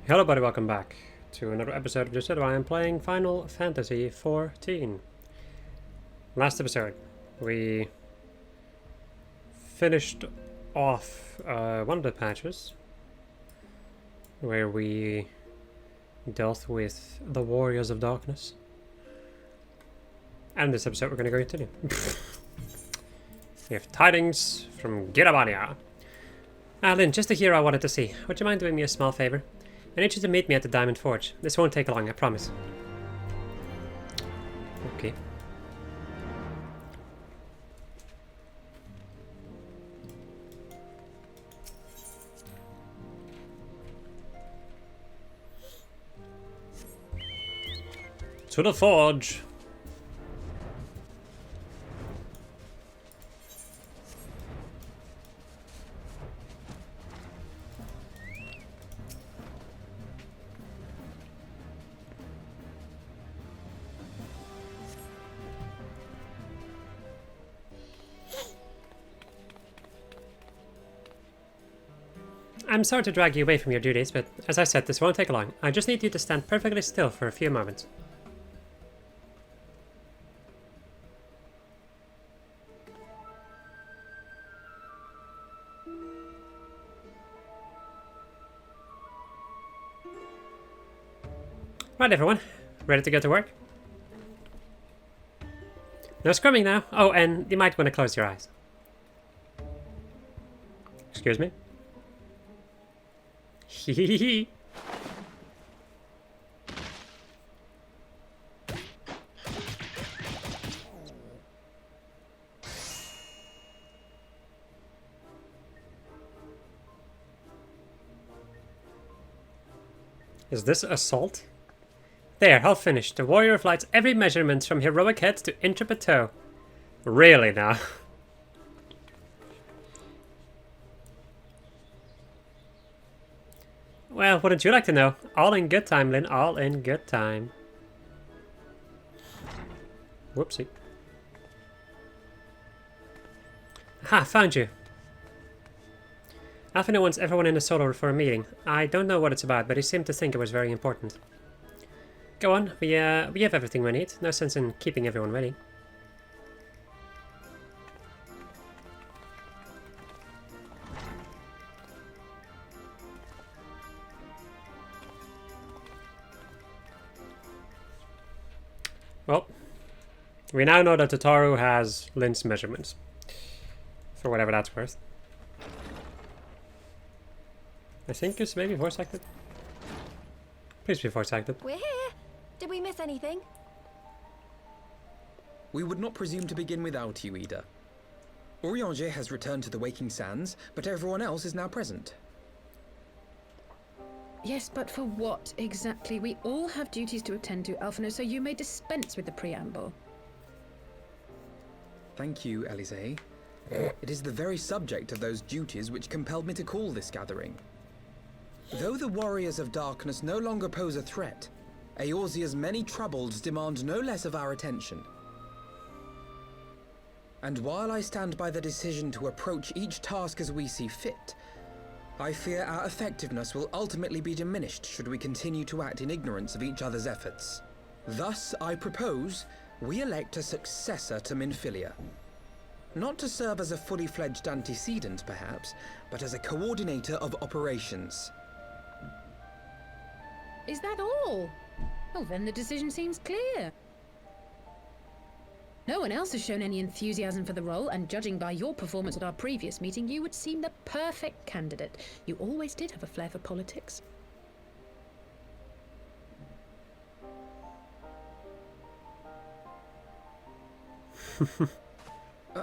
Hello everybody, welcome back to another episode of Just I am playing Final Fantasy XIV. Last episode, we finished off one of the patches where we dealt with the Warriors of Darkness. And this episode we're going to continue. We have tidings from Girabania. Lynn, just a hero I wanted to see. Would you mind doing me a small favor? I need you to meet me at the Diamond Forge. This won't take long, I promise. Okay. To the forge. I'm sorry to drag you away from your duties, but as I said, this won't take long. I just need you to stand perfectly still for a few moments. Right, everyone. Ready to go to work? No scrumming now. Oh, and you might want to close your eyes. Excuse me? Hehehe. Is this assault? There, all finished. The warrior of light's every measurement from heroic head to intrepid toe. Really now? Well, wouldn't you like to know? All in good time, Lynn. All in good time. Whoopsie. Ha, found you. Alphina wants everyone in the solo for a meeting. I don't know what it's about, but he seemed to think it was very important. Go on, we have everything we need. No sense in keeping everyone ready. Well, we now know that Tataru has Lynn's measurements. For whatever that's worth. I think it's maybe voice acted. Please be voice acted. We're here. Did we miss anything? We would not presume to begin without you, Ida. Orianger has returned to the Waking Sands, but everyone else is now present. Yes, but for what exactly? We all have duties to attend to, Alphina, so you may dispense with the preamble. Thank you, Elise. It is the very subject of those duties which compelled me to call this gathering. Though the Warriors of Darkness no longer pose a threat, Eorzea's many troubles demand no less of our attention. And while I stand by the decision to approach each task as we see fit, I fear our effectiveness will ultimately be diminished should we continue to act in ignorance of each other's efforts. Thus, I propose we elect a successor to Minfilia. Not to serve as a fully fledged antecedent, perhaps, but as a coordinator of operations. Is that all? Well, then the decision seems clear. No one else has shown any enthusiasm for the role, and judging by your performance at our previous meeting, you would seem the perfect candidate. You always did have a flair for politics.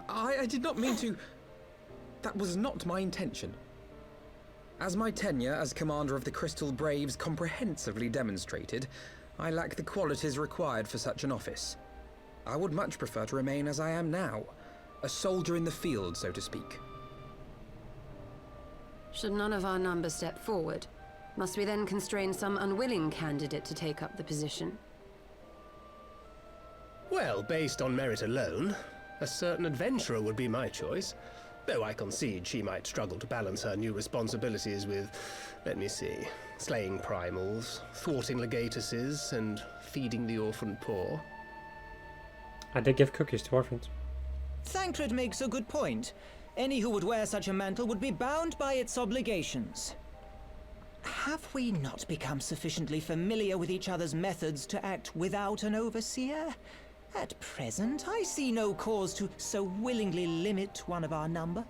I did not mean to... That was not my intention. As my tenure as commander of the Crystal Braves comprehensively demonstrated, I lack the qualities required for such an office. I would much prefer to remain as I am now, a soldier in the field, so to speak. Should none of our number step forward, must we then constrain some unwilling candidate to take up the position? Well, based on merit alone, a certain adventurer would be my choice. Though I concede she might struggle to balance her new responsibilities with, let me see, slaying primals, thwarting legatuses, and feeding the orphan poor. I did give cookies to orphans. Thancred makes a good point. Any who would wear such a mantle would be bound by its obligations. Have we not become sufficiently familiar with each other's methods to act without an overseer? At present, I see no cause to so willingly limit one of our number.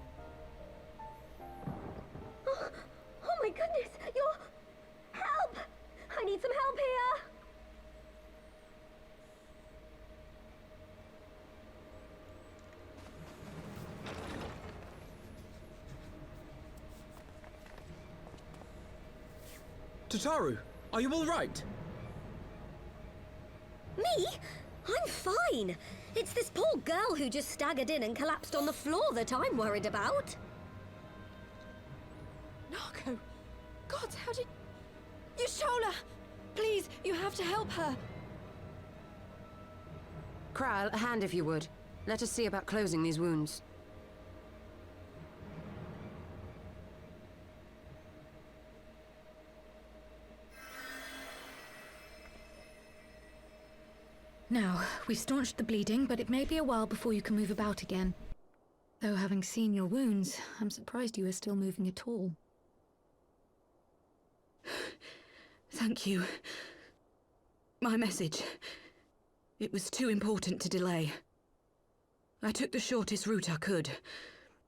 Oh my goodness! You're... Help! I need some help here! Tataru, are you all right? Me? I'm fine. It's this poor girl who just staggered in and collapsed on the floor that I'm worried about. Narco! God, how did... Yashola! Please, you have to help her! Kral, a hand if you would. Let us see about closing these wounds. Now, we've staunched the bleeding, but it may be a while before you can move about again. Though having seen your wounds, I'm surprised you are still moving at all. Thank you. My message. It was too important to delay. I took the shortest route I could,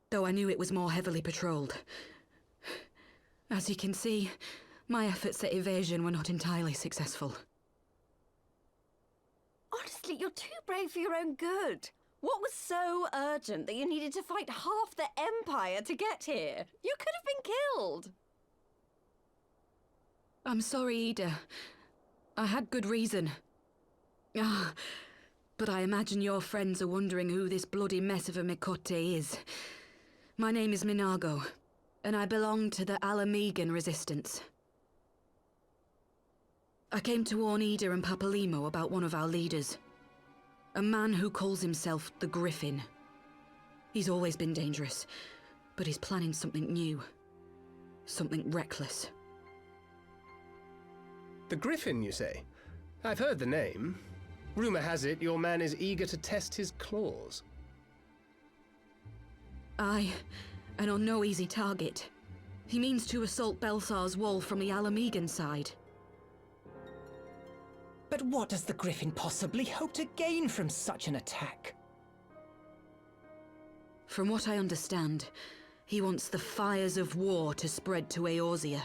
though I knew it was more heavily patrolled. As you can see, my efforts at evasion were not entirely successful. Honestly, you're too brave for your own good. What was so urgent that you needed to fight half the Empire to get here? You could have been killed. I'm sorry, Ida. I had good reason. But I imagine your friends are wondering who this bloody mess of a Mikote is. My name is Minago, and I belong to the Alamegan Resistance. I came to warn Ida and Papalimo about one of our leaders. A man who calls himself the Griffin. He's always been dangerous, but he's planning something new. Something reckless. The Griffin, you say? I've heard the name. Rumor has it your man is eager to test his claws. Aye, and on no easy target. He means to assault Baelsar's wall from the Alamegan side. But what does the Griffin possibly hope to gain from such an attack? From what I understand, he wants the fires of war to spread to Eorzea.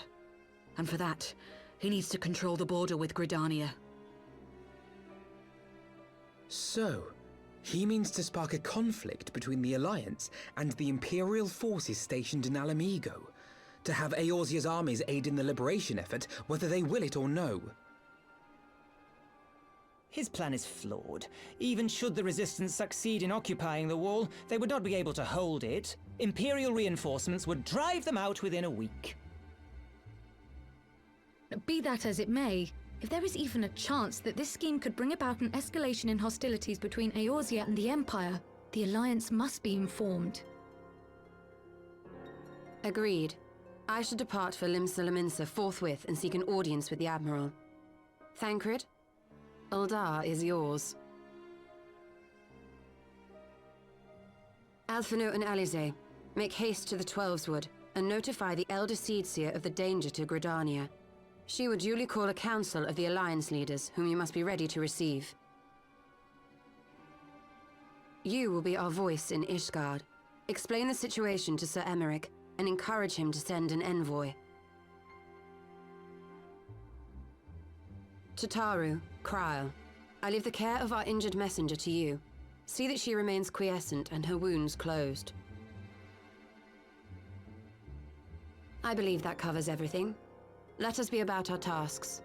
And for that, he needs to control the border with Gridania. So, he means to spark a conflict between the Alliance and the Imperial forces stationed in Alamigo, to have Eorzea's armies aid in the liberation effort, whether they will it or no. His plan is flawed. Even should the Resistance succeed in occupying the wall, they would not be able to hold it. Imperial reinforcements would drive them out within a week. Be that as it may, if there is even a chance that this scheme could bring about an escalation in hostilities between Eorzea and the Empire, the Alliance must be informed. Agreed. I shall depart for Lim-Salaminsa forthwith and seek an audience with the Admiral. Thancred, Uldar is yours. Alphino and Alize, make haste to the Twelveswood and notify the Elder Seedseer of the danger to Gridania. She will duly call a council of the Alliance leaders, whom you must be ready to receive. You will be our voice in Ishgard. Explain the situation to Sir Emmerich and encourage him to send an envoy. Tataru, Krile, I leave the care of our injured messenger to you. See that she remains quiescent and her wounds closed. I believe that covers everything. Let us be about our tasks.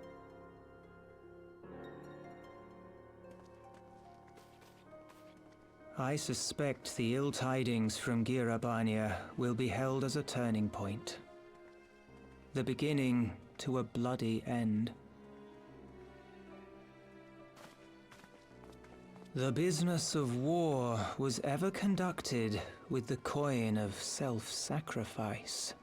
I suspect the ill tidings from Girabania will be held as a turning point. The beginning to a bloody end. The business of war was ever conducted with the coin of self-sacrifice.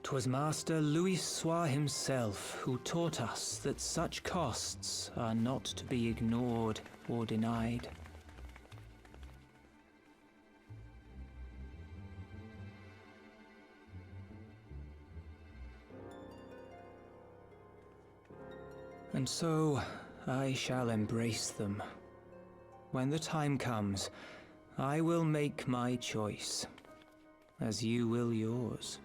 'Twas Master Louis Soir himself who taught us that such costs are not to be ignored or denied. And so, I shall embrace them. When the time comes, I will make my choice, as you will yours.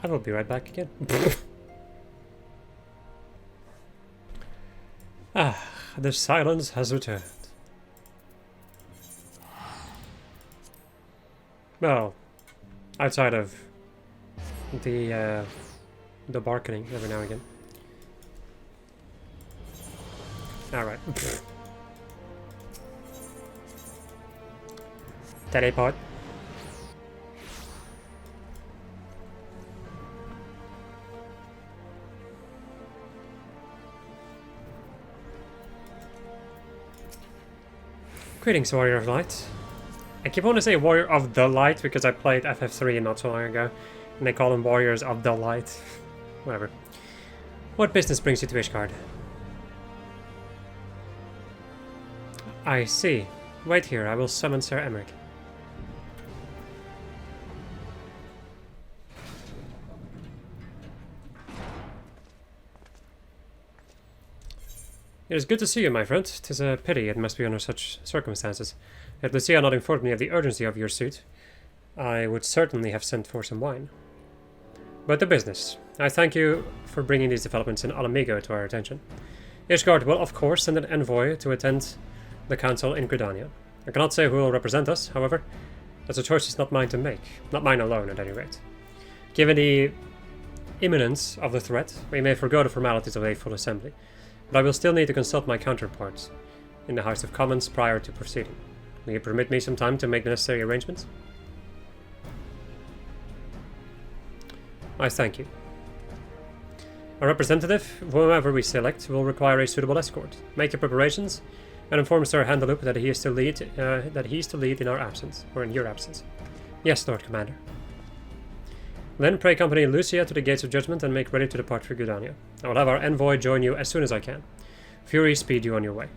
I will be right back again. The silence has returned. Well, outside of the bargaining every now and again. Alright. Teleport. Greetings, Warrior of Light. I keep wanting to say Warrior of the Light because I played ffXIV not so long ago, and they call them Warriors of the Light. Whatever. What business brings you to Ishgard? I see. Wait here, I will summon Sir Emmerich. It is good to see you, my friend. 'Tis a pity it must be under such circumstances. Had Lucia not informed me of the urgency of your suit, I would certainly have sent for some wine. But the business. I thank you for bringing these developments in Alamigo to our attention. Ishgard will, of course, send an envoy to attend the council in Gridania. I cannot say who will represent us, however, as the choice is not mine to make. Not mine alone, at any rate. Given the imminence of the threat, we may forgo the formalities of a full assembly. But I will still need to consult my counterparts in the House of Commons prior to proceeding. Will you permit me some time to make the necessary arrangements? I thank you. A representative, whomever we select, will require a suitable escort. Make your preparations and inform Sir Handelup that he is to lead in our absence, or in your absence. Yes, Lord Commander. Then pray accompany Lucia to the Gates of Judgment and make ready to depart for Gridania. I will have our envoy join you as soon as I can. Fury, speed you on your way.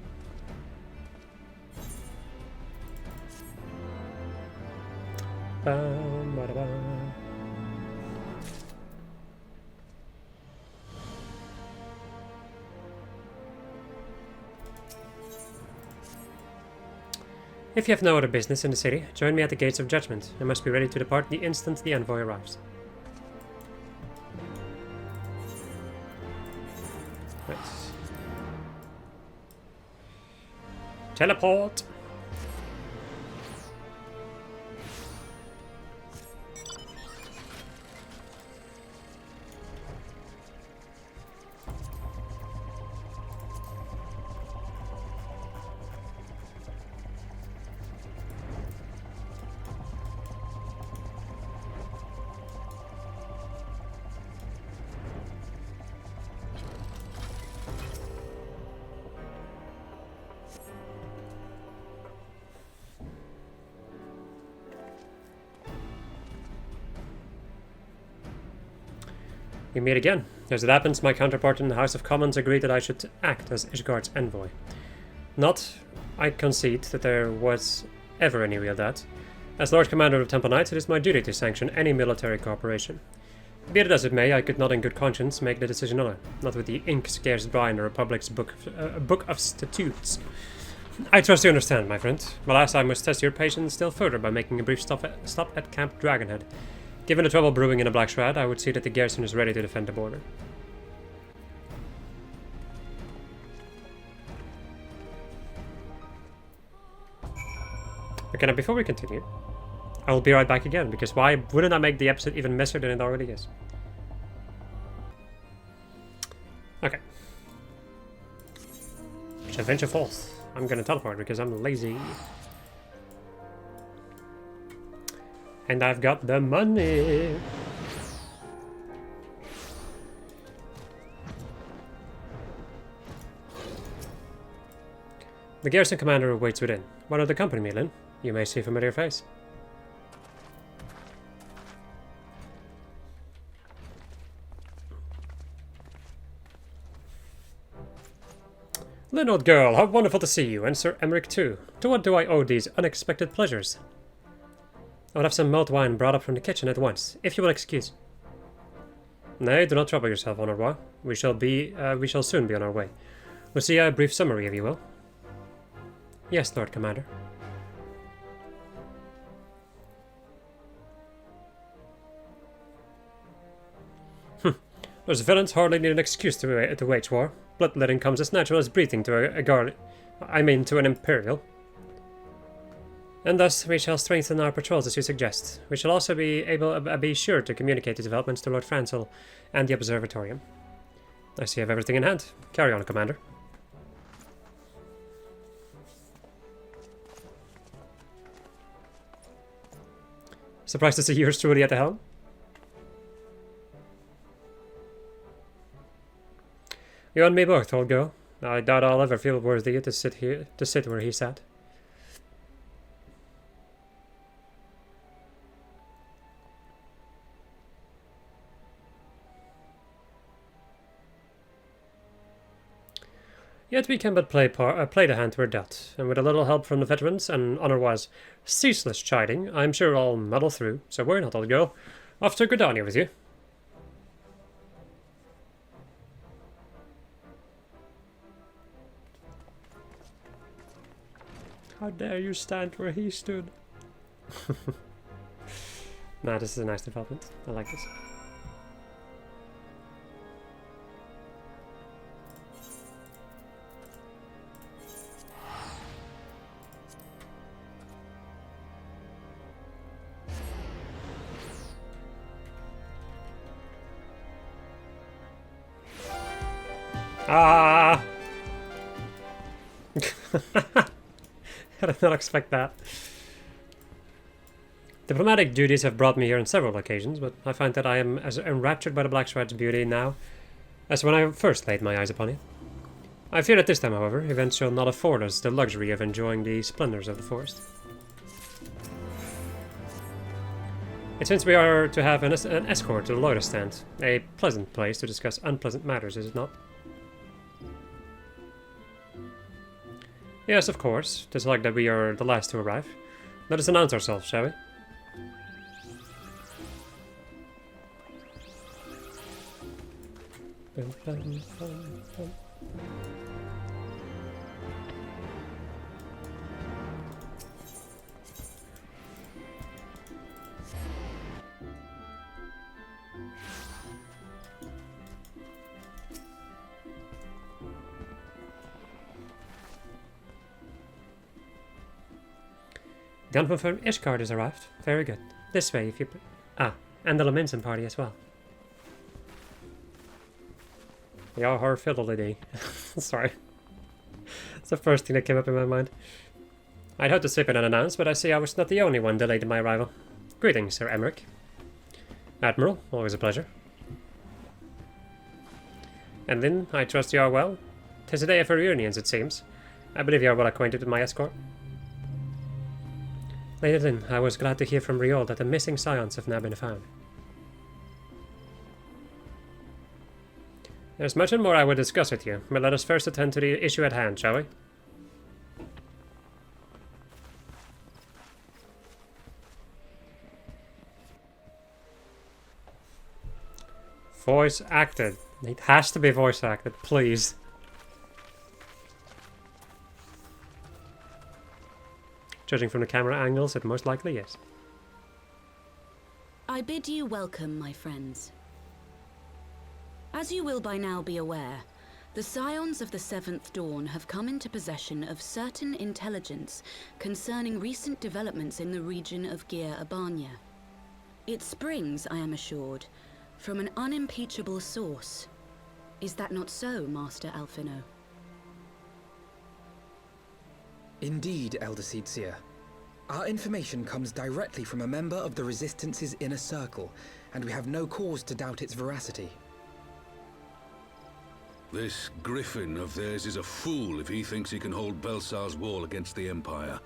If you have no other business in the city, join me at the Gates of Judgment. I must be ready to depart the instant the envoy arrives. Right. Teleport! We meet again. As it happens, my counterpart in the House of Commons agreed that I should act as Ishgard's envoy. Not, I concede, that there was ever any real doubt. As Lord Commander of Temple Knights, it is my duty to sanction any military cooperation. Be it as it may, I could not in good conscience make the decision alone, not with the ink scarce dry in the Republic's book of statutes. I trust you understand, my friend. Alas, I must test your patience still further by making a brief stop at Camp Dragonhead. Given the trouble brewing in the Black Shroud, I would see that the garrison is ready to defend the border. Okay, now before we continue, I will be right back again, because why wouldn't I make the episode even messier than it already is? Okay. Let's adventure forth. I'm gonna teleport because I'm lazy. And I've got the money. The garrison commander waits within. One of the company, Milin. You may see a familiar face. Lynn, old girl, how wonderful to see you, and Sir Emmerich too. To what do I owe these unexpected pleasures? I would have some mulled wine brought up from the kitchen at once, if you will excuse. Nay, do not trouble yourself, Honor Roy. We shall soon be on our way. We'll see a brief summary, if you will. Yes, Lord Commander. Those villains hardly need an excuse to wage war. Bloodletting comes as natural as breathing to to an Imperial. And thus, we shall strengthen our patrols as you suggest. We shall also be sure to communicate the developments to Lord Francel and the Observatorium. I see you have everything in hand. Carry on, Commander. Surprised to see yours truly at the helm? You and me both, old girl. I doubt I'll ever feel worthy to sit where he sat. Yet we can but play the hand we're dealt, and with a little help from the veterans and otherwise ceaseless chiding, I'm sure I'll muddle through. So worry not, old girl. Off to Gridania with you. How dare you stand where he stood? Nah, this is a nice development. I like this. Ah! I did not expect that. Diplomatic duties have brought me here on several occasions, but I find that I am as enraptured by the Blackshride's beauty now as when I first laid my eyes upon it. I fear that this time, however, events shall not afford us the luxury of enjoying the splendors of the forest. It seems we are to have an escort to the lotus stand, a pleasant place to discuss unpleasant matters, is it not? Yes, of course. 'Tis like that we are the last to arrive. Let us announce ourselves, shall we? Bum, bum, bum, bum. The unconfirmed Ishgard has arrived. Very good. This way, if you... and the Laminson party as well. Yeah, her fiddle-dee. Sorry. That's the first thing that came up in my mind. I'd hoped to slip in unannounced, but I see I was not the only one delayed in my arrival. Greetings, Sir Emmerich. Admiral, always a pleasure. And Lynn, I trust you are well? 'Tis a day of reunions, it seems. I believe you are well acquainted with my escort. Lady Lynn, I was glad to hear from Riol that the missing scions have now been found. There's much and more I would discuss with you, but let us first attend to the issue at hand, shall we? Voice acted. It has to be voice acted, please. Judging from the camera angles, it most likely is. I bid you welcome, my friends. As you will by now be aware, the Scions of the Seventh Dawn have come into possession of certain intelligence concerning recent developments in the region of Gyr Abania. It springs, I am assured, from an unimpeachable source. Is that not so, Master Alphino? Indeed, Elder Seedseer. Our information comes directly from a member of the Resistance's inner circle, and we have no cause to doubt its veracity. This griffin of theirs is a fool if he thinks he can hold Baelsar's wall against the Empire.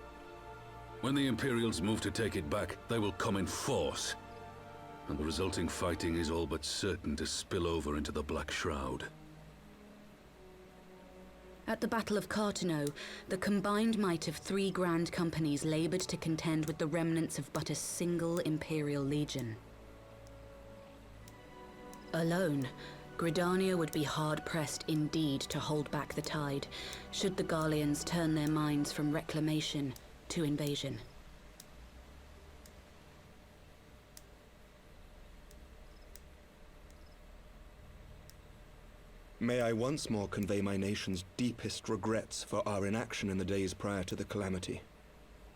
When the Imperials move to take it back, they will come in force. And the resulting fighting is all but certain to spill over into the Black Shroud. At the Battle of Cartano, the combined might of 3 grand companies labored to contend with the remnants of but a single Imperial legion. Alone, Gridania would be hard-pressed indeed to hold back the tide, should the Garleans turn their minds from reclamation to invasion. May I once more convey my nation's deepest regrets for our inaction in the days prior to the calamity.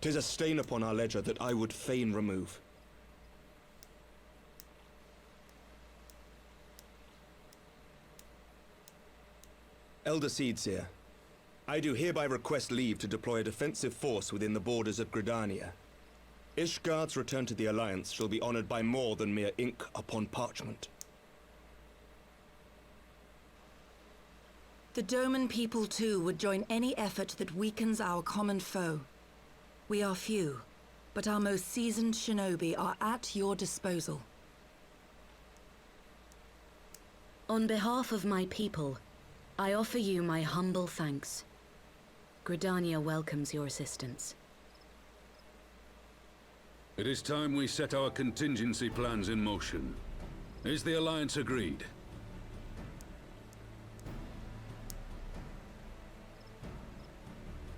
'Tis a stain upon our ledger that I would fain remove. Elder Seedseer, I do hereby request leave to deploy a defensive force within the borders of Gridania. Ishgard's return to the Alliance shall be honored by more than mere ink upon parchment. The Doman people too would join any effort that weakens our common foe. We are few, but our most seasoned shinobi are at your disposal. On behalf of my people, I offer you my humble thanks. Gridania welcomes your assistance. It is time we set our contingency plans in motion. Is the Alliance agreed?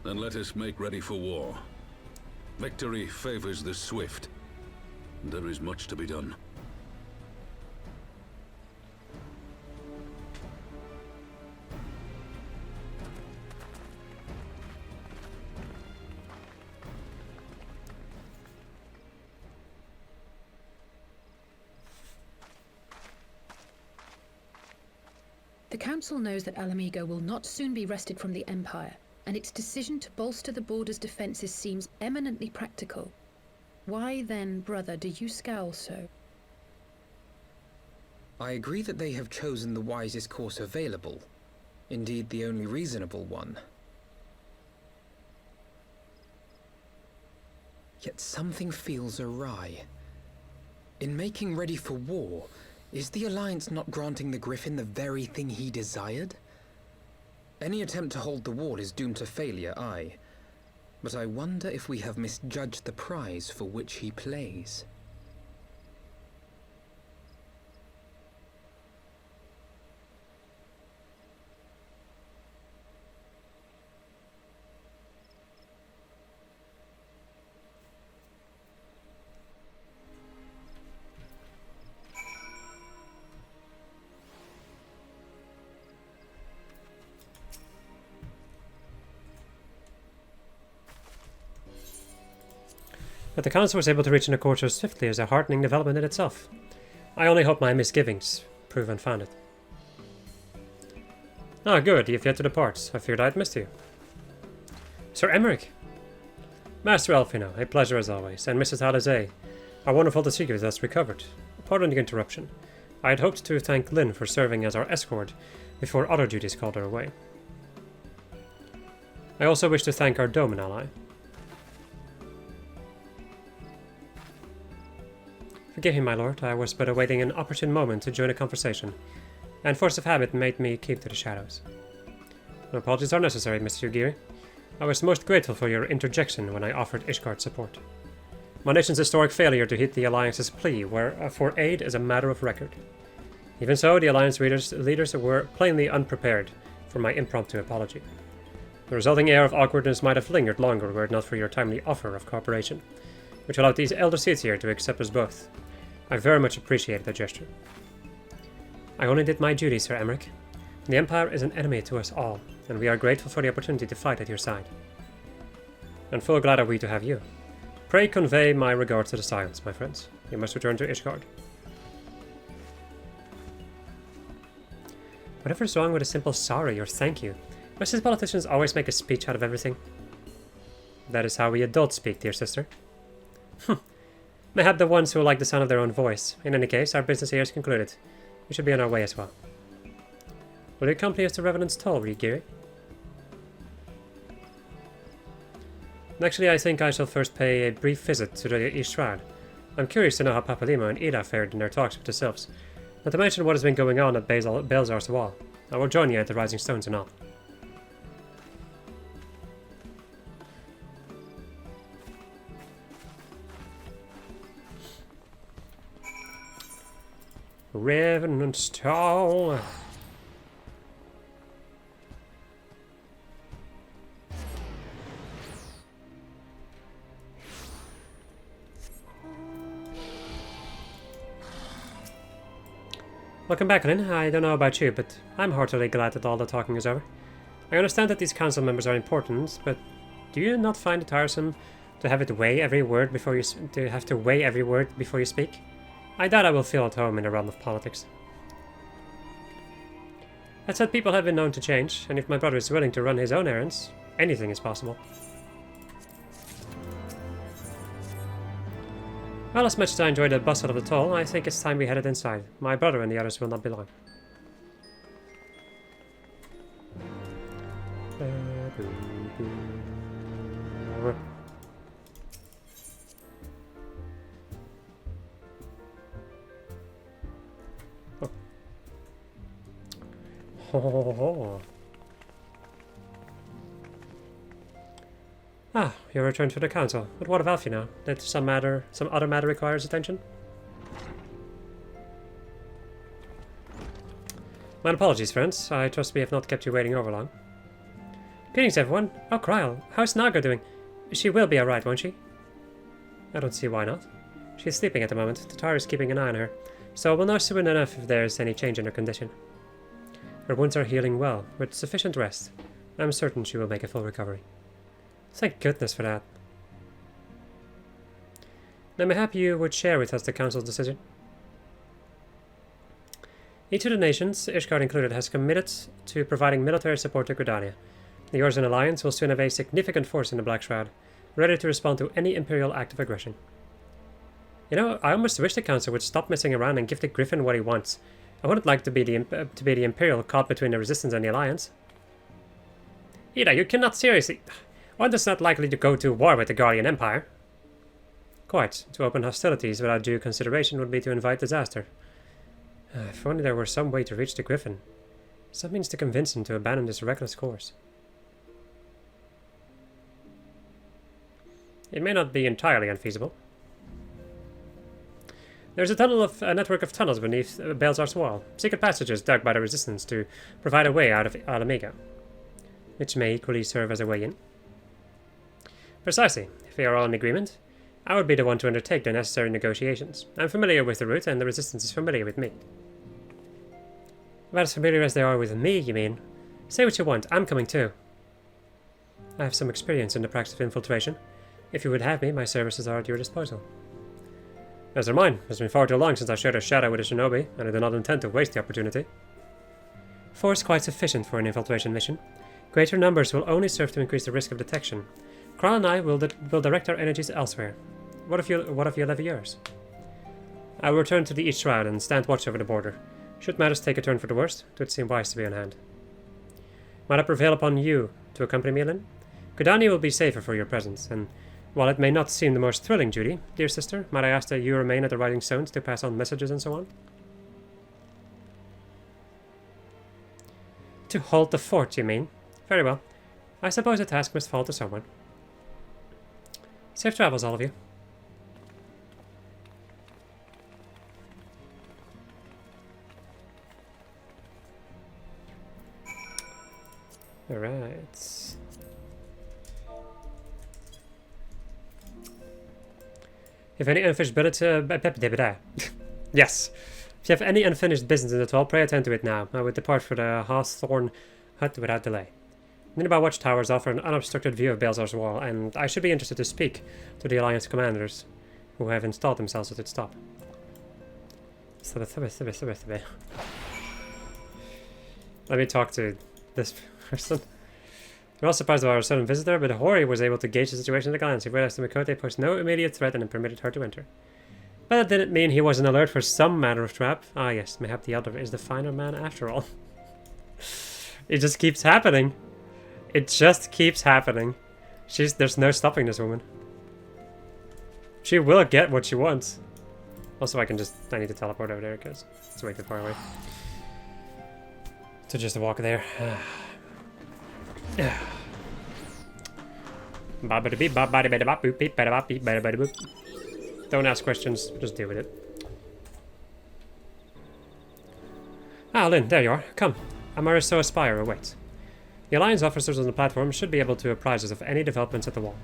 Then let us make ready for war. Victory favors the swift. There is much to be done. The Council knows that Alamigo will not soon be wrested from the Empire, and its decision to bolster the border's defenses seems eminently practical. Why then, brother, do you scowl so? I agree that they have chosen the wisest course available. Indeed, the only reasonable one. Yet something feels awry. In making ready for war, is the Alliance not granting the Griffin the very thing he desired? Any attempt to hold the wall is doomed to failure, aye. But I wonder if we have misjudged the prize for which he plays. That the Council was able to reach an accord so swiftly is a heartening development in itself. I only hope my misgivings prove unfounded. Ah, good, you've yet to depart. I feared I had missed you. Sir Emmerich! Master Elfino, a pleasure as always, and Mrs. Halizé. How wonderful to see you thus recovered. Pardon the interruption. I had hoped to thank Lynn for serving as our escort before other duties called her away. I also wish to thank our Doman ally. Forgive me, my lord, I was but awaiting an opportune moment to join a conversation, and force of habit made me keep to the shadows. No apologies are necessary, Mr. Ugiri. I was most grateful for your interjection when I offered Ishgard support. My nation's historic failure to heed the Alliance's plea for aid is a matter of record. Even so, the Alliance leaders were plainly unprepared for my impromptu apology. The resulting air of awkwardness might have lingered longer were it not for your timely offer of cooperation, which allowed these elder seats here to accept us both. I very much appreciated the gesture. I only did my duty, Sir Emmerich. The Empire is an enemy to us all, and we are grateful for the opportunity to fight at your side. And full glad are we to have you. Pray convey my regards to the Scions, my friends. You must return to Ishgard. Whatever is wrong with a simple sorry or thank you? Must these politicians always make a speech out of everything? That is how we adults speak, dear sister. Mayhap the ones who like the sound of their own voice. In any case, our business here is concluded. We should be on our way as well. Will you accompany us to Revenant's Toll, Rigiri? Actually, I think I shall first pay a brief visit to the East Shroud. I'm curious to know how Papalimo and Ida fared in their talks with the Sylphs, not to mention what has been going on at Baelsar's wall. I will join you at the Rising Stones and all. Revenant's Toll. Welcome back, Lynn. I don't know about you, but I'm heartily glad that all the talking is over. I understand that these council members are important, but do you not find it tiresome to have to weigh every word before you speak? I doubt I will feel at home in the realm of politics. That said, people have been known to change, and if my brother is willing to run his own errands, anything is possible. Well, as much as I enjoyed the bustle of the toll, I think it's time we headed inside. My brother and the others will not be long. Oh. Ah, your return to the council. But what of Alfie now? Did some other matter requires attention? My apologies, friends. I trust we have not kept you waiting over long. Greetings, everyone. Oh, Kryl, how's Naga doing? She will be alright, won't she? I don't see why not. She's sleeping at the moment. Tatar is keeping an eye on her, so we'll know soon enough if there's any change in her condition. Her wounds are healing well, with sufficient rest. I'm certain she will make a full recovery. Thank goodness for that. Now, mayhap you would share with us the Council's decision. Each of the nations, Ishgard included, has committed to providing military support to Gridania. The Orson Alliance will soon have a significant force in the Black Shroud, ready to respond to any Imperial act of aggression. You know, I almost wish the Council would stop messing around and give the Griffin what he wants. I wouldn't like to be the Imperial caught between the Resistance and the Alliance. Ida, you cannot seriously... One is not likely to go to war with the Guardian Empire. Quite. To open hostilities without due consideration would be to invite disaster. If only there were some way to reach the Griffin. Some means to convince him to abandon this reckless course. It may not be entirely unfeasible. There's a network of tunnels beneath Baelsar's wall, secret passages dug by the Resistance to provide a way out of Alamega, which may equally serve as a way in. Precisely. If we are all in agreement, I would be the one to undertake the necessary negotiations. I'm familiar with the route, and the Resistance is familiar with me. About as familiar as they are with me, you mean? Say what you want, I'm coming too. I have some experience in the practice of infiltration. If you would have me, my services are at your disposal. As are mine. It's been far too long since I shared a shadow with a shinobi, and I do not intend to waste the opportunity. Force quite sufficient for an infiltration mission. Greater numbers will only serve to increase the risk of detection. Kral and I will direct our energies elsewhere. What if you levy yours? I will return to the East Shroud and stand watch over the border. Should matters take a turn for the worst, it would seem wise to be on hand. Might I prevail upon you to accompany me, Lynn? Gridania will be safer for your presence, and while it may not seem the most thrilling duty, dear sister, might I ask that you remain at the Rising Stones to pass on messages and so on? To hold the fort, you mean? Very well. I suppose the task must fall to someone. Safe travels, all of you. Alright. If any unfinished yes. If you have any unfinished business in the Toll, pray attend to it now. I would depart for the Hawthorne hut without delay. Nearby watchtowers offer an unobstructed view of Baelsar's wall, and I should be interested to speak to the Alliance commanders who have installed themselves at its top. Let me talk to this person. We're all surprised by our sudden visitor, but Hori was able to gauge the situation at a glance. He realized the Mikote posed no immediate threat and permitted her to enter. But that didn't mean he wasn't alert for some manner of trap. Ah yes, mayhap the elder is the finer man after all. It just keeps happening. It just keeps happening. There's no stopping this woman. She will get what she wants. Also, I need to teleport over there because it's way too far away. To just walk there. Don't ask questions, just deal with it. Ah, Lynn, there you are. Come. Amariso Aspire awaits. The Alliance officers on the platform should be able to apprise us of any developments at the wall.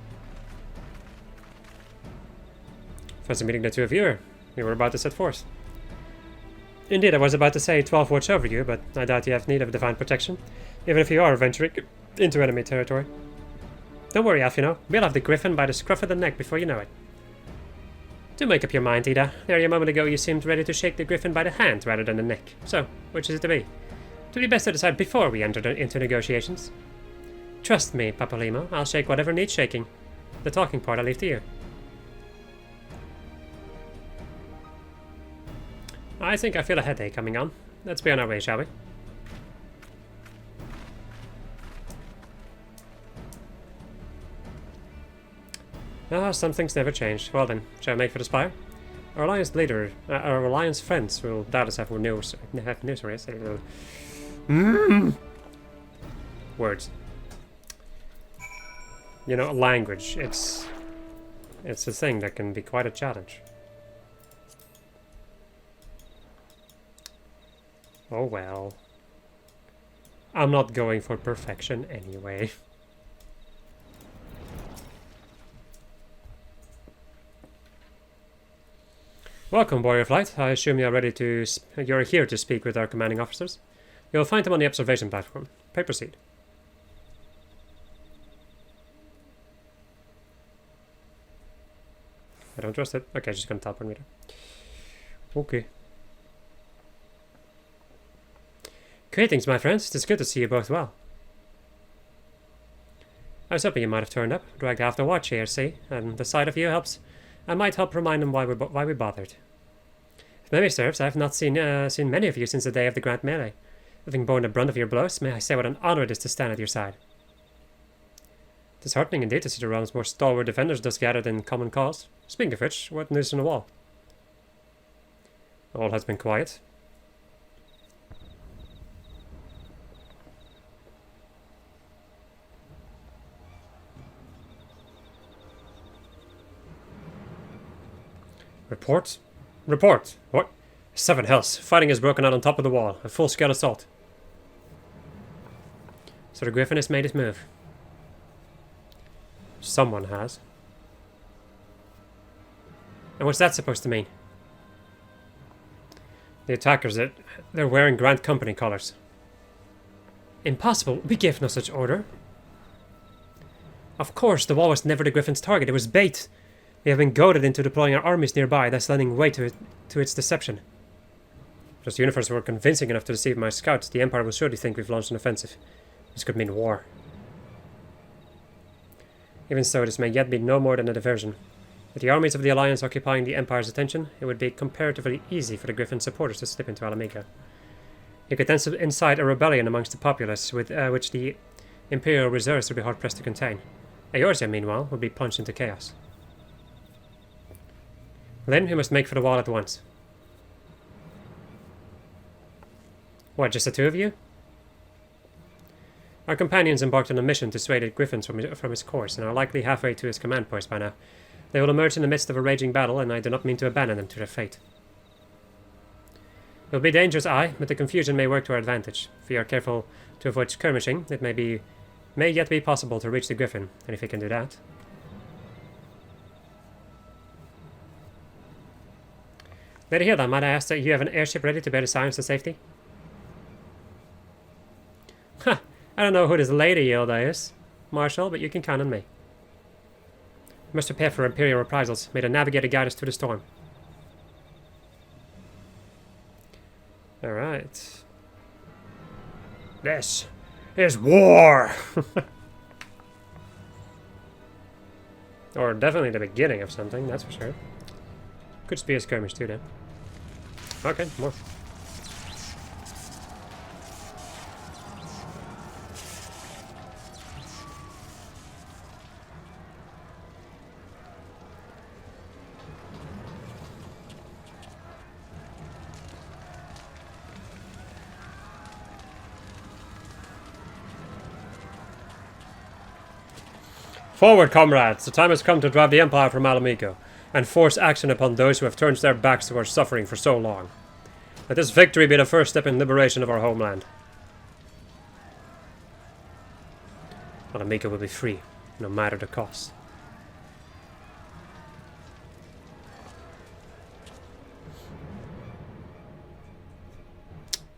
Fancy meeting the two of you. We were about to set forth. Indeed, I was about to say 12 watch over you, but I doubt you have need of divine protection, even if you are venturing into enemy territory. Don't worry, Alfino. We'll have the Griffin by the scruff of the neck before you know it. Do make up your mind, Ida. There a moment ago you seemed ready to shake the Griffin by the hand rather than the neck. So, which is it to be? It would be best to decide before we enter into negotiations. Trust me, Papalimo. I'll shake whatever needs shaking. The talking part I leave to you. I think I feel a headache coming on. Let's be on our way, shall we? Ah, some things never change. Well then, shall we make for the spire? Our alliance leader, our alliance friends will doubtless have news. Words. You know, language. It's a thing that can be quite a challenge. Oh well. I'm not going for perfection anyway. Welcome, Warrior Flight. I assume you're here to speak with our commanding officers. You'll find them on the observation platform. Pray proceed. I don't trust it. Okay, just gonna teleport me there. Okay. Greetings, my friends. It's good to see you both well. I was hoping you might have turned up. Dragged half the watch here, see? And the sight of you helps. I might help remind them why we bothered. If memory serves, I have not seen many of you since the day of the Grand Melee. Having borne the brunt of your blows, may I say what an honor it is to stand at your side. Disheartening indeed to see the realm's more stalwart defenders thus gathered in common cause. Speaking of which, what news on the wall? All has been quiet. Report? Report! What? 7 hells. Fighting has broken out on top of the wall. A full-scale assault. So the Griffin has made his move. Someone has. And what's that supposed to mean? The attackers, they're wearing Grand Company colors. Impossible. We gave no such order. Of course, the wall was never the Griffin's target. It was bait. We have been goaded into deploying our armies nearby, thus lending way to its deception. If those uniforms were convincing enough to deceive my scouts, the Empire will surely think we've launched an offensive. This could mean war. Even so, this may yet be no more than a diversion. With the armies of the Alliance occupying the Empire's attention, it would be comparatively easy for the Griffin supporters to slip into Alamiga. You could then incite a rebellion amongst the populace, with which the Imperial reserves would be hard-pressed to contain. Eorzea, meanwhile, would be plunged into chaos. Then we must make for the wall at once. What, just the two of you? Our companions embarked on a mission to sway the Griffins from his course, and are likely halfway to his command post by now. They will emerge in the midst of a raging battle, and I do not mean to abandon them to their fate. It will be dangerous, aye, but the confusion may work to our advantage. If we are careful to avoid skirmishing, it may yet be possible to reach the Griffin, and if we can do that... Lady Hilda, might I ask that you have an airship ready to bear the sirens to safety? Ha! I don't know who this Lady Hilda is, Marshal, but you can count on me. We must prepare for Imperial reprisals. May the Navigator guide us through the storm. Alright. This is war! Or definitely the beginning of something, that's for sure. Could just be a skirmish too, then. Okay, more. Forward, comrades! The time has come to drive the Empire from Alamigo, and force action upon those who have turned their backs towards suffering for so long. Let this victory be the first step in liberation of our homeland. Alamigo will be free, no matter the cost.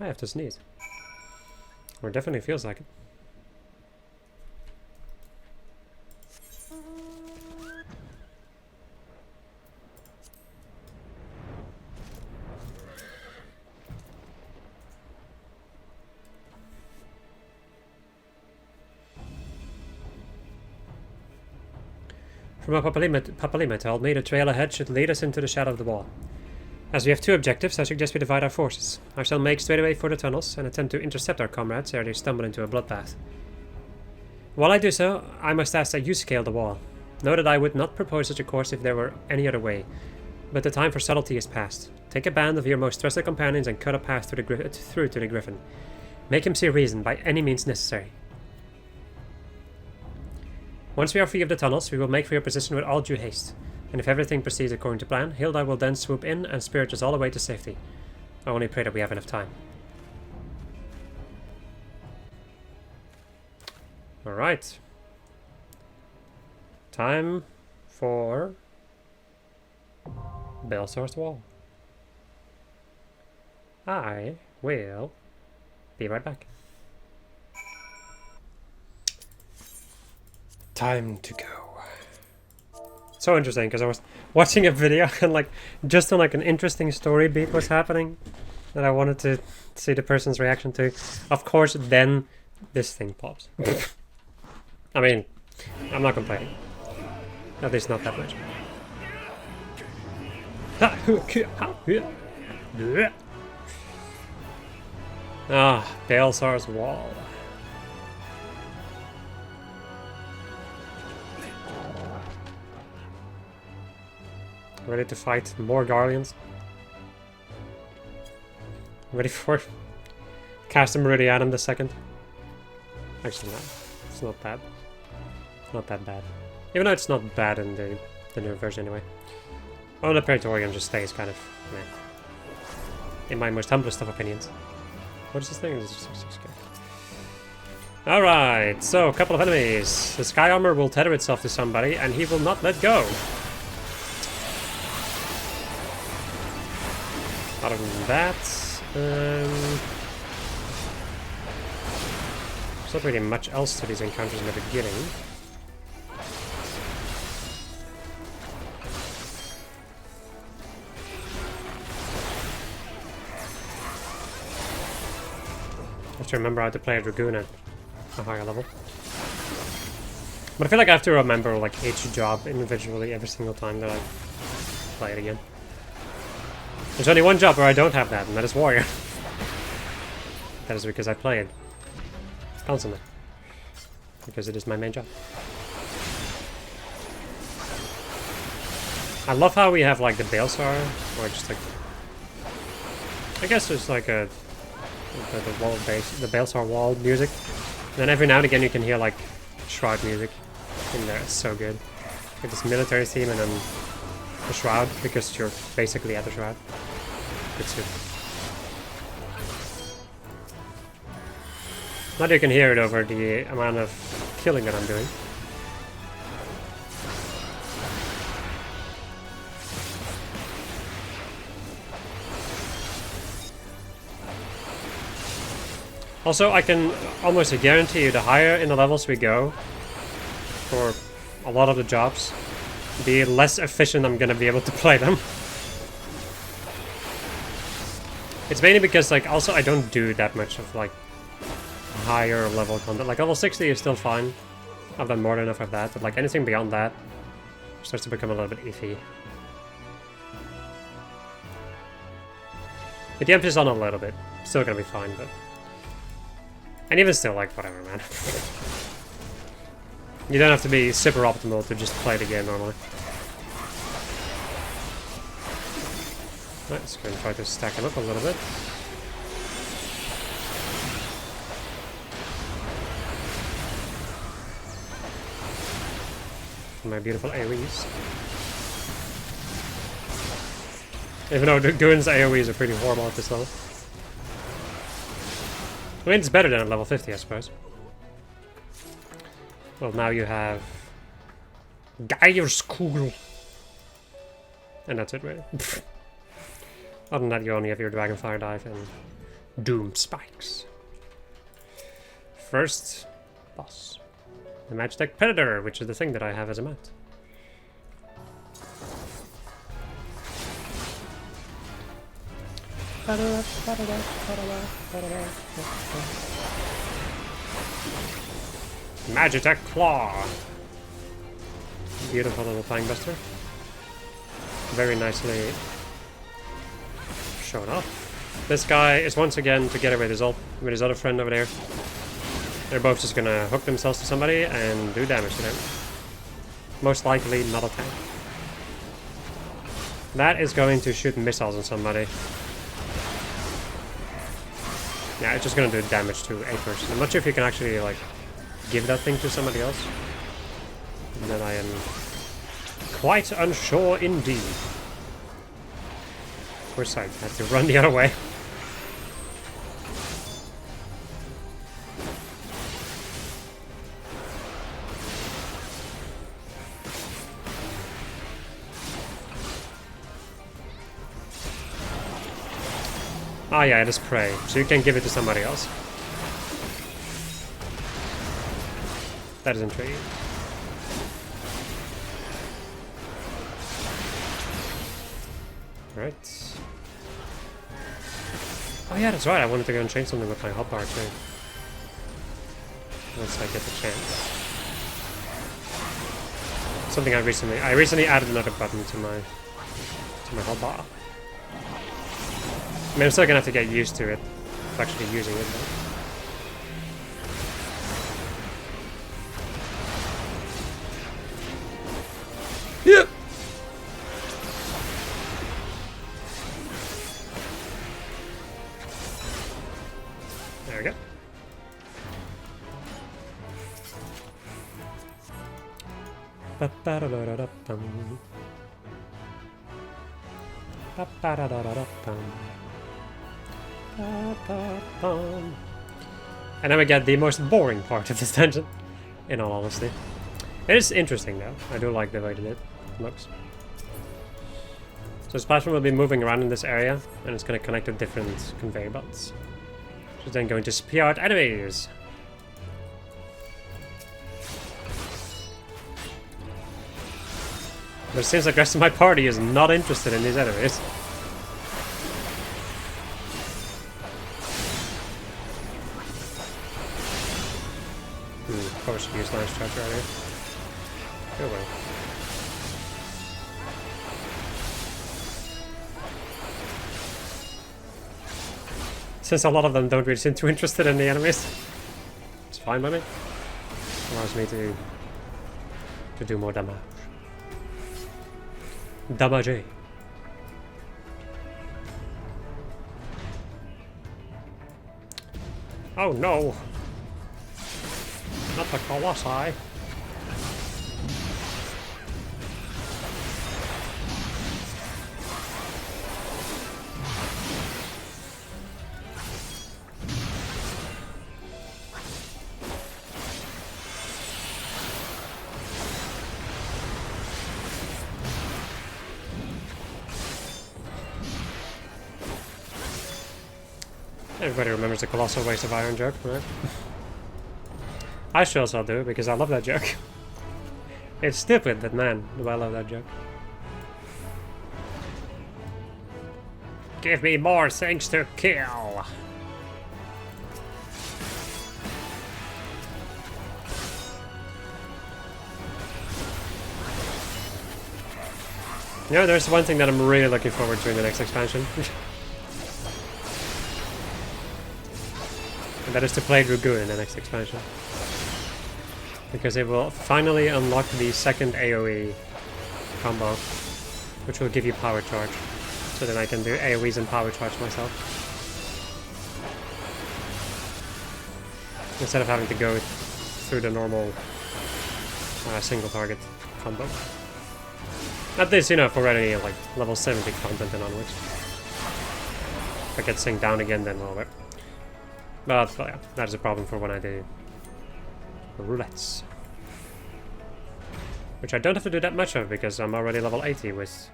I have to sneeze. Or it definitely feels like it. From what Papalima told me, the trail ahead should lead us into the shadow of the wall. As we have two objectives, I suggest we divide our forces. I shall make straight away for the tunnels and attempt to intercept our comrades ere they stumble into a bloodbath. While I do so, I must ask that you scale the wall. Know that I would not propose such a course if there were any other way, but the time for subtlety is past. Take a band of your most trusted companions and cut a path through to the Griffin. Make him see reason by any means necessary. Once we are free of the tunnels, we will make for your position with all due haste, and if everything proceeds according to plan, Hilda will then swoop in and spirit us all the way to safety. I only pray that we have enough time. Alright. Time for Baelsar's Wall. I will be right back. Time to go. So interesting, because I was watching a video and like just on like an interesting story beat was happening that I wanted to see the person's reaction to. Of course, then this thing pops. I mean, I'm not complaining. At least not that much. Ah, Baelsar's Wall. Ready to fight more Guardians. Ready for Cast Meridianum the second. Actually, no. It's not bad. Not that bad. Even though it's not bad in the new version anyway. Oh, the Praetorium just stays kind of meh. In my most humblest of opinions. What is this thing? This is alright, so a couple of enemies. The Sky Armor will tether itself to somebody and he will not let go. Other than that, there's not really much else to these encounters in the beginning. I have to remember how to play a Dragoon at a higher level. But I feel like I have to remember like each job individually every single time that I play it again. There's only one job where I don't have that, and that is Warrior. That is because I play it constantly. Because it is my main job. I love how we have like the Baelsar, or just like... I guess there's like the wall base, the Baelsar wall music. And then every now and again you can hear like Shroud music in there. It's so good. Get this military theme and then the Shroud, because you're basically at the Shroud. It's good. Now you can hear it over the amount of killing that I'm doing. Also, I can almost guarantee you the higher in the levels we go for a lot of the jobs, the less efficient I'm gonna be able to play them. It's mainly because, like, also I don't do that much of, like, higher level content. Like, level 60 is still fine. I've done more than enough of that, but, like, anything beyond that, Starts to become a little bit iffy. But the emphasis on a little bit. Still gonna be fine, but... And even still, like, whatever, man. You don't have to be super optimal to just play the game normally. Let's go and try to stack him up a little bit. My beautiful AoEs. Even though Gunn's AoEs are pretty horrible at this level. I mean, it's better than at level 50, I suppose. Well, now you have... Geier's Kugel. And that's it, really. Other than that, you only have your Dragonfire Dive and Doom Spikes. First boss. The Magitech Predator, which is the thing that I have as a mat. Magitech Claw! Beautiful little Flying Buster. Very nicely shown off. This guy is once again together with his other friend over there. They're both just gonna hook themselves to somebody and do damage to them. Most likely not a tank. That is going to shoot missiles on somebody. Yeah, it's just gonna do damage to a person. I'm not sure if you can actually, like, give that thing to somebody else. And then I am quite unsure indeed. Of course, I had to run the other way. Ah yeah, it is prey, so you can give it to somebody else. That is intriguing. Right. Oh yeah, that's right, I wanted to go and change something with my hotbar too. Once I get the chance. Something I recently added another button to my hotbar. I mean, I'm still gonna have to get used to it, of actually using it though. Yep. There we go. Ba-ba-da-da-da-da-bum. Ba-ba-da-da-da-da-bum. And then we get the most boring part of this dungeon, in all honesty. It is interesting though. I do like the way that it looks. So this platform will be moving around in this area, and it's going to connect to different conveyor belts. Which is then going to spew out enemies. But it seems like the rest of my party is not interested in these enemies. Probably should use Lance Charger out here. Oh well. Since a lot of them don't really seem too interested in the enemies, it's fine by me. Allows me to do more damage. Damage. Oh no! Not the Colossi. Everybody remembers the colossal waste of iron joke, right? I sure shall do, because I love that joke. It's stupid, but man, do I love that joke. Give me more things to kill! You know, there's one thing that I'm really looking forward to in the next expansion. And that is to play Dragoon in the next expansion. Because it will finally unlock the second AoE combo, which will give you power charge. So then I can do AoEs and power charge myself. Instead of having to go through the normal single target combo. At this, you know, for already like level 70 content and onwards. If I get synced down again, then well, but yeah, that is a problem for when I do roulettes. Which I don't have to do that much of because I'm already level 80 with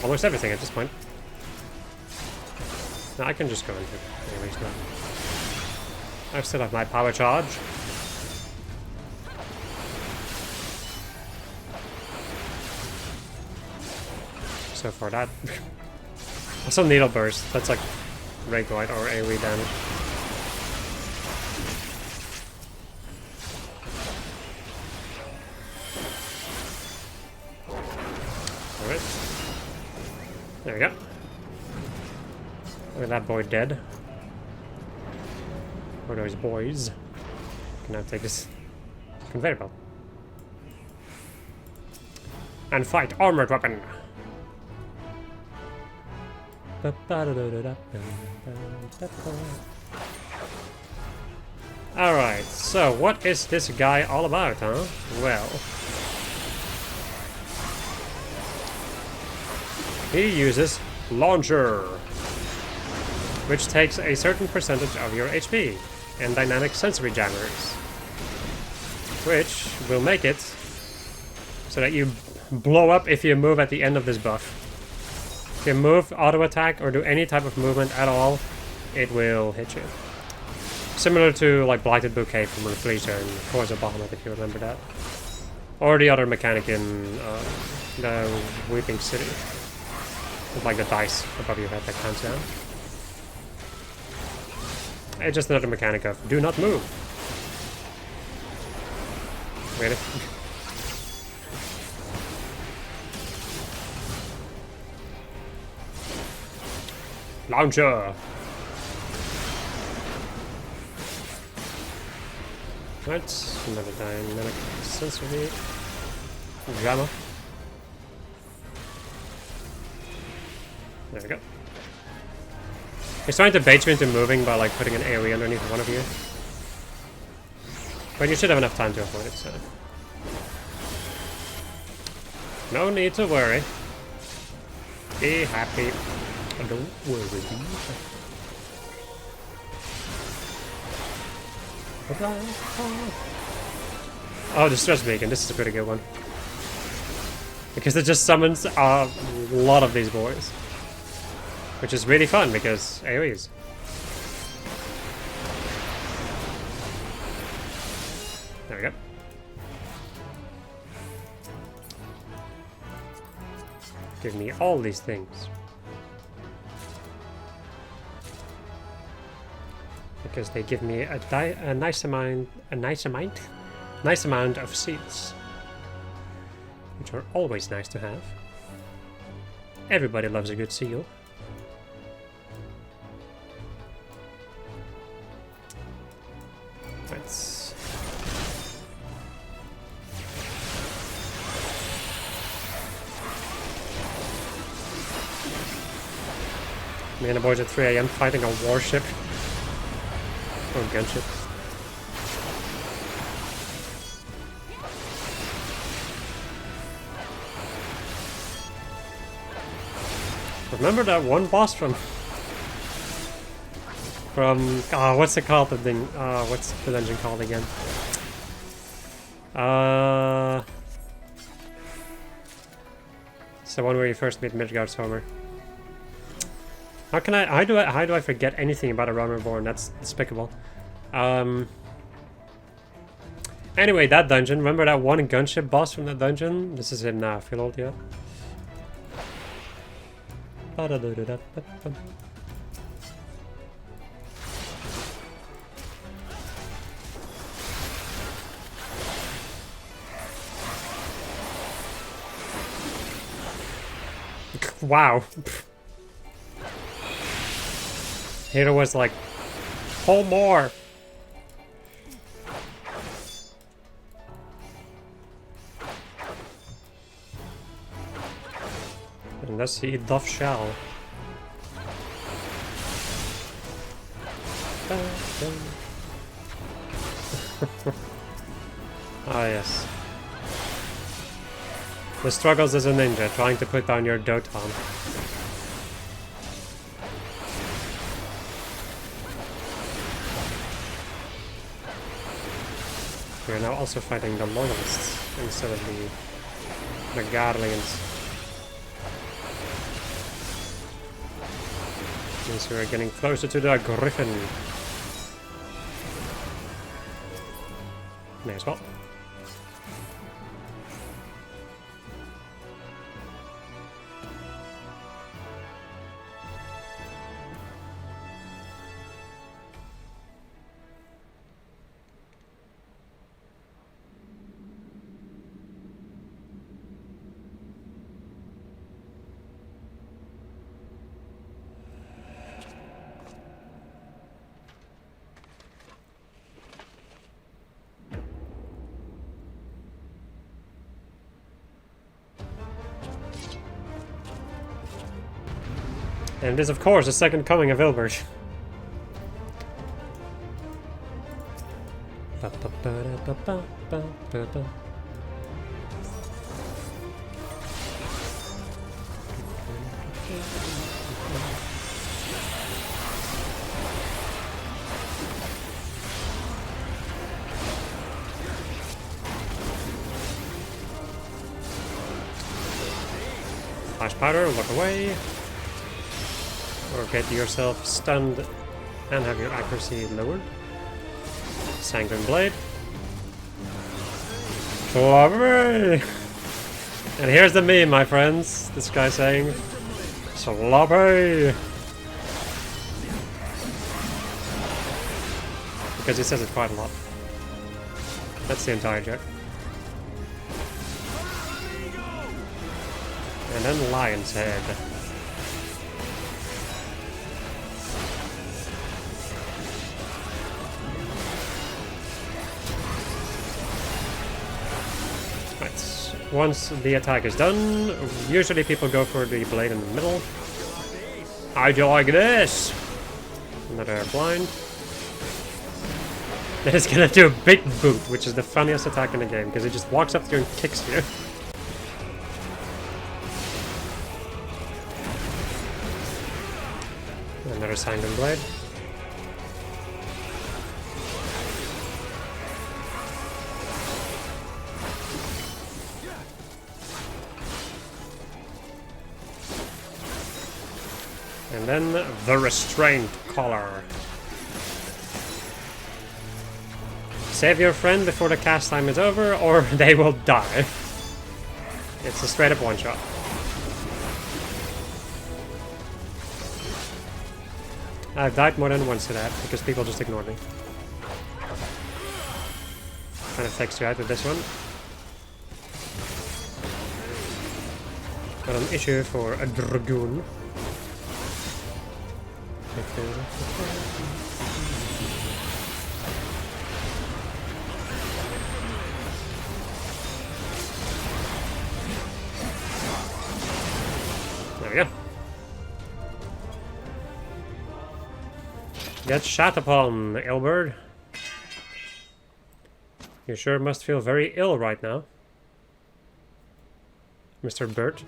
almost everything at this point. Now I can just go into anyways now. I still have my power charge. So for that. Also needle burst, that's like Ray Glide or AoE damage. Alright. There we go. Look at that boy dead. Or those boys. Can now take this conveyor belt. And fight armored weapon. Alright, so what is this guy all about, huh? Well, he uses Launcher, which takes a certain percentage of your HP, and dynamic sensory jammers, which will make it so that you blow up if you move at the end of this buff. If you move, auto attack, or do any type of movement at all, it will hit you. Similar to like Blighted Bouquet from Refleeter and Forza Bahamut, if you remember that. Or the other mechanic in the Weeping City. With like the dice above your head that counts down. It's just another mechanic of do not move. Really? Launcher! Right, another dynamic sensory jammer. There we go. He's trying to bait you into moving by like putting an AoE underneath one of you. But you should have enough time to avoid it, so. No need to worry. Be happy. Don't worry. Oh, the Stress Beacon. This is a pretty good one. Because it just summons a lot of these boys. Which is really fun because AoEs. There we go. Give me all these things. Because they give me a nice amount of seeds, which are always nice to have. Everybody loves a good seal. Let's. Me and the boys at 3 AM fighting a warship. Or gunship. Remember that one boss from what's it called, the thing? What's the dungeon called again? It's the one where you first meet Midgard's Homer. How do I forget anything about a Realm Reborn? That's despicable. Anyway, that dungeon. Remember that one gunship boss from that dungeon? This is in Philadelphia. Wow. Hero was like, pull more. Unless he doth shall. Ah, yes. The struggles as a ninja, trying to put down your Doton. We are now also fighting the Loyalists instead of the Guardians. Means we are getting closer to the Griffin. May as well. And it is, of course, the second coming of Ilbert. Flash powder, look away. Or get yourself stunned and have your accuracy lowered. Sanguine Blade. Sloppy! And here's the meme, my friends. This guy saying, sloppy! Because he says it quite a lot. That's the entire joke. And then Lion's Head. Once the attack is done, usually people go for the blade in the middle. How'd you like this? Another blind. Then it's gonna do a big boot, which is the funniest attack in the game, because it just walks up to you and kicks you. Another Sanguine Blade. And then the Restraint Collar. Save your friend before the cast time is over, or they will die. It's a straight up one shot. I've died more than once to that, because people just ignored me. Kind of takes you out with this one. Got an issue for a Dragoon. There we go. Get shot upon, Ilbert. You sure must feel very ill right now, Mr. Burt.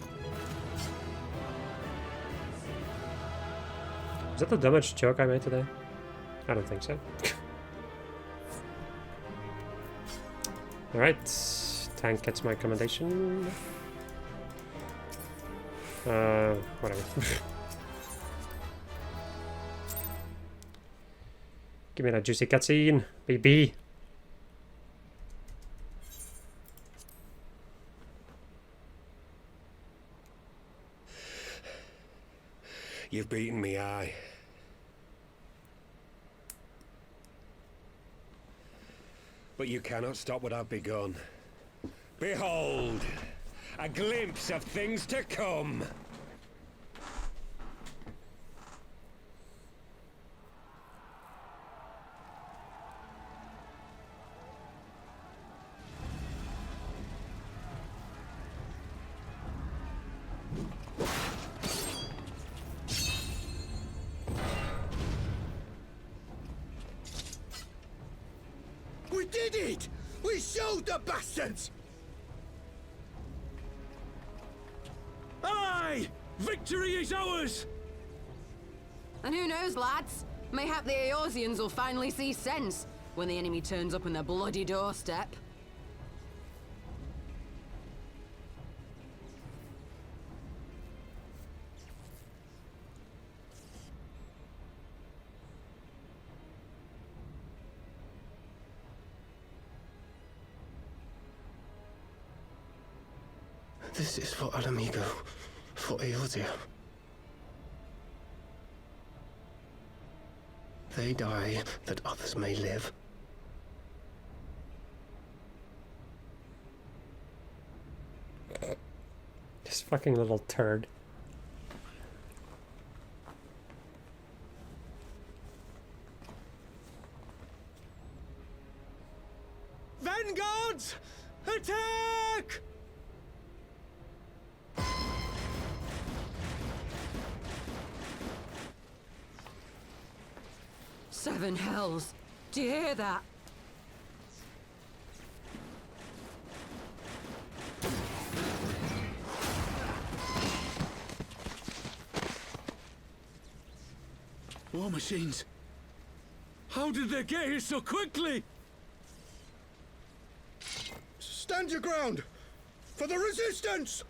Is that the dumbest joke I made today? I don't think so. Alright, tank gets my commendation. Whatever. Give me that juicy cutscene, baby. You've beaten me, aye. But you cannot stop what I've begun. Behold, a glimpse of things to come. did it! We showed the bastards! Aye! Victory is ours! And who knows, lads? Mayhap the Eorzeans will finally see sense when the enemy turns up on their bloody doorstep. This is for Alamigo, for Eorzea. They die that others may live. This fucking little turd. Vanguards! Attack! Seven hells! Do you hear that? War machines! How did they get here so quickly? Stand your ground! For the resistance!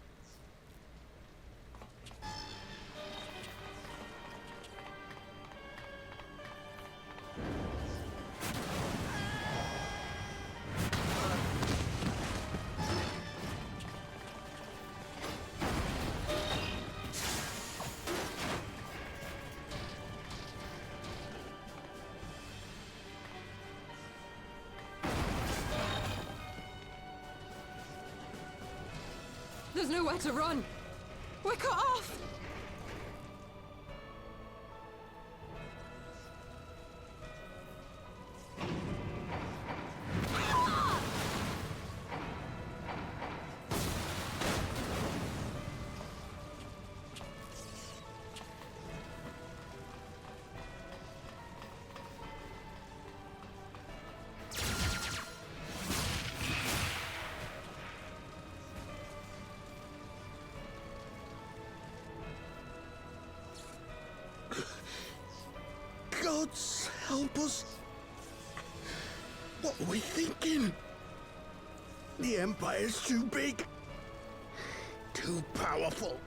There's nowhere to run! We're cut off! Gods help us! What are we thinking? The Empire's too big. Too powerful.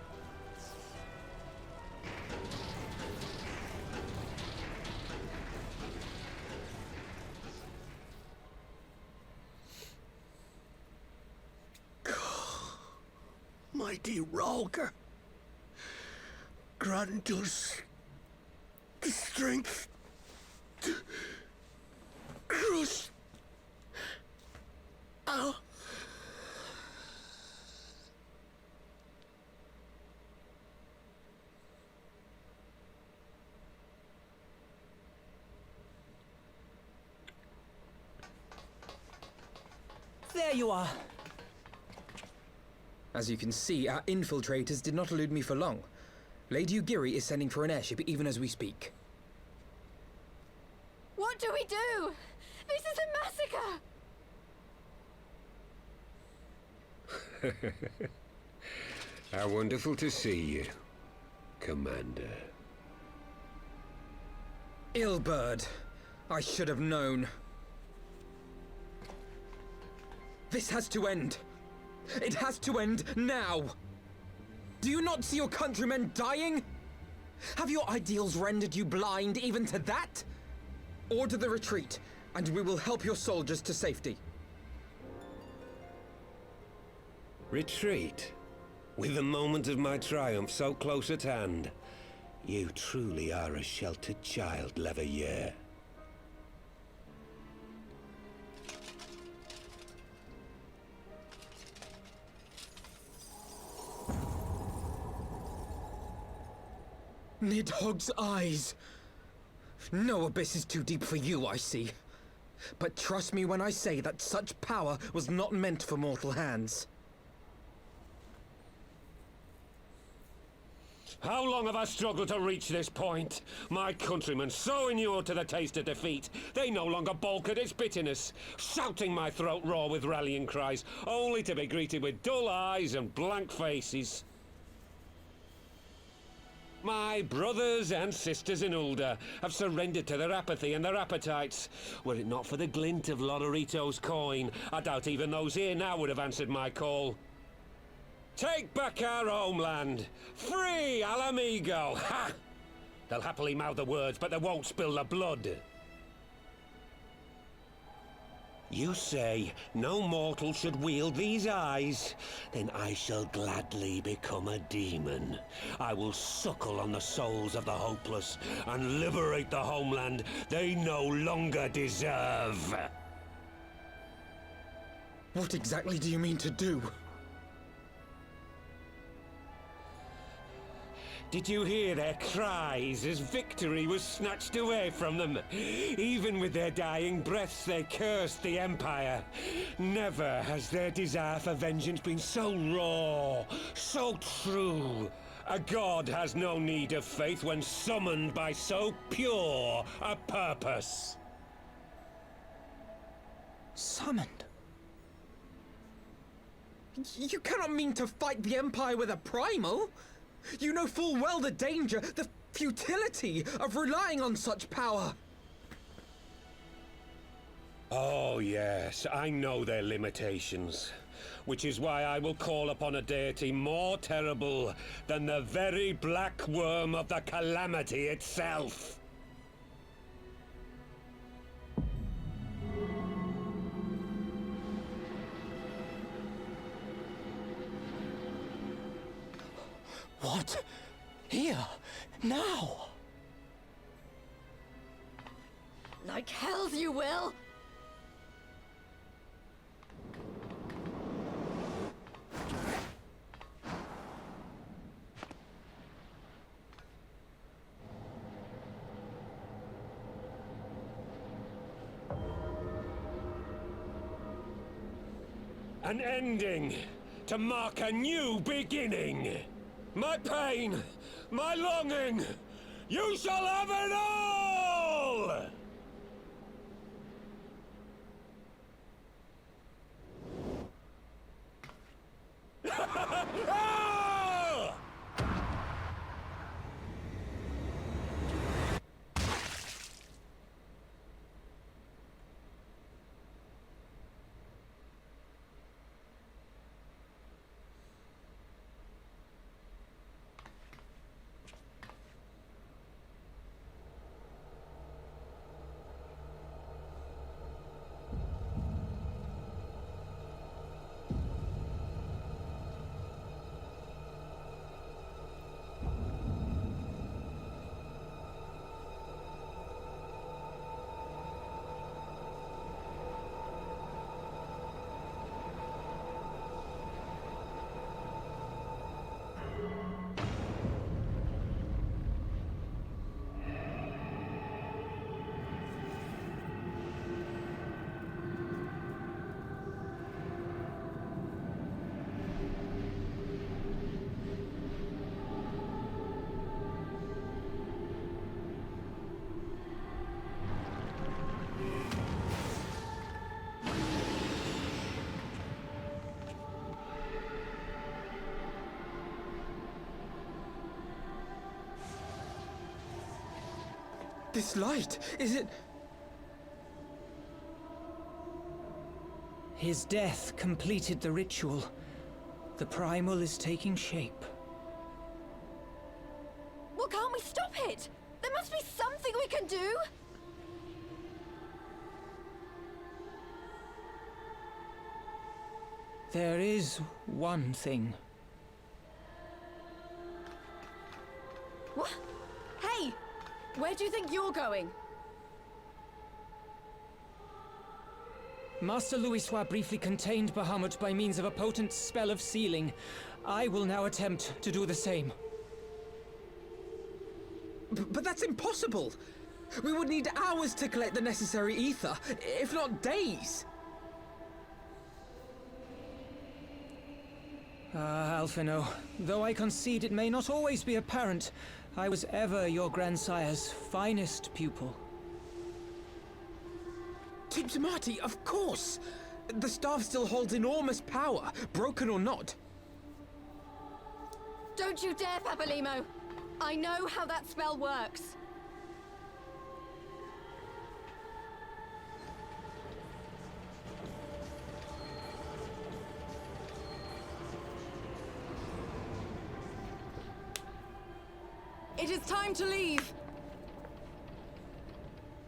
Mighty Ralker. Grant us the strength to crush our... There you are. As you can see, our infiltrators did not elude me for long. Lady Ugiri is sending for an airship even as we speak. What do we do? This is a massacre! How wonderful to see you, Commander. Illbird. I should have known. This has to end. It has to end now. Do you not see your countrymen dying? Have your ideals rendered you blind even to that? Order the retreat, and we will help your soldiers to safety. Retreat? With the moment of my triumph so close at hand. You truly are a sheltered child, Leveilleur. Nidhogg's eyes. No abyss is too deep for you, I see. But trust me when I say that such power was not meant for mortal hands. How long have I struggled to reach this point? My countrymen, so inured to the taste of defeat, they no longer balk at its bitterness, shouting my throat raw with rallying cries, only to be greeted with dull eyes and blank faces. My brothers and sisters in Ulda have surrendered to their apathy and their appetites. Were it not for the glint of Lodorito's coin, I doubt even those here now would have answered my call. Take back our homeland! Free Alamigo! Ha! They'll happily mouth the words, but they won't spill the blood. You say no mortal should wield these eyes? Then I shall gladly become a demon. I will suckle on the souls of the hopeless and liberate the homeland they no longer deserve. What exactly do you mean to do? Did you hear their cries as victory was snatched away from them? Even with their dying breaths, they cursed the Empire. Never has their desire for vengeance been so raw, so true. A god has no need of faith when summoned by so pure a purpose. Summoned? You cannot mean to fight the Empire with a primal! You know full well the danger, the futility of relying on such power! Oh yes, I know their limitations. Which is why I will call upon a deity more terrible than the very black worm of the calamity itself. What? Here? Now? Like hells you will! An ending to mark a new beginning. My pain, my longing, you shall have it all! This light, is it... His death completed the ritual. The primal is taking shape. Well, can't we stop it? There must be something we can do! There is one thing. What? Hey! Where do you think you're going? Master Louisoix briefly contained Bahamut by means of a potent spell of sealing. I will now attempt to do the same. But that's impossible! We would need hours to collect the necessary ether, if not days! Ah, Alphino, though I concede it may not always be apparent, I was ever your grandsire's finest pupil. Team Marty, of course! The staff still holds enormous power, broken or not. Don't you dare, Papalimo! I know how that spell works. It is time to leave!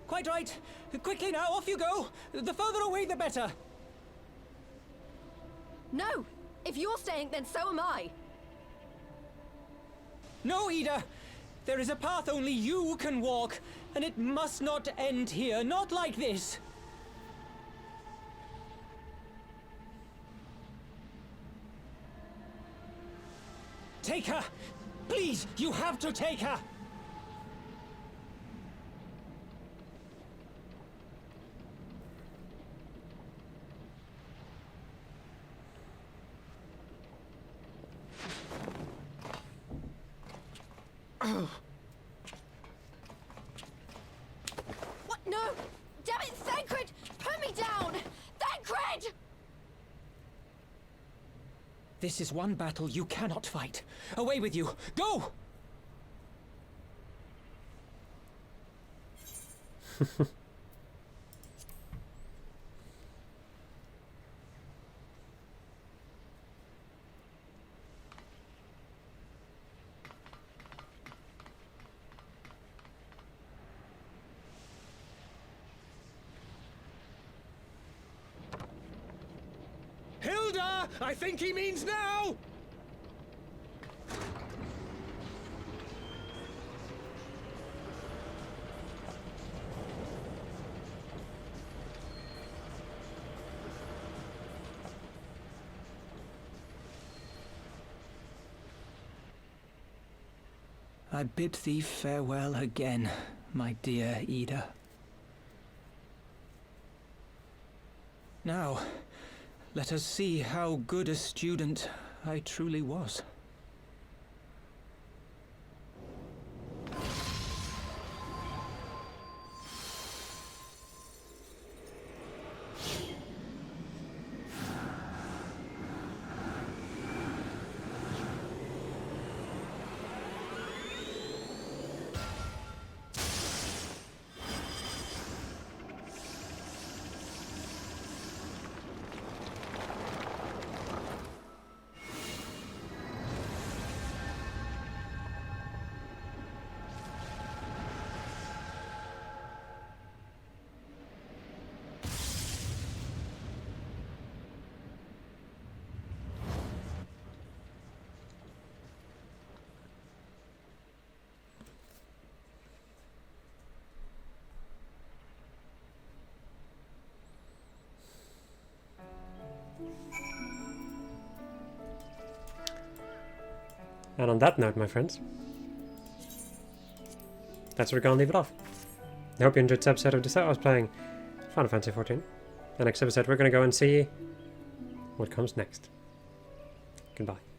Quite right. Quickly now, off you go! The further away, the better! No! If you're staying, then so am I! No, Ida! There is a path only you can walk, and it must not end here, not like this! Take her! Please, you have to take her! What? No! Damn it, Thancred! Put me down! Thancred! This is one battle you cannot fight. Away with you! Go! Hilda! I think he means now! I bid thee farewell again, my dear Ida. Now, let us see how good a student I truly was. And on that note, my friends, that's where we're gonna leave it off. I hope you enjoyed this episode of this. I was playing Final Fantasy XIV. The next episode, we're gonna go and see what comes next. Goodbye.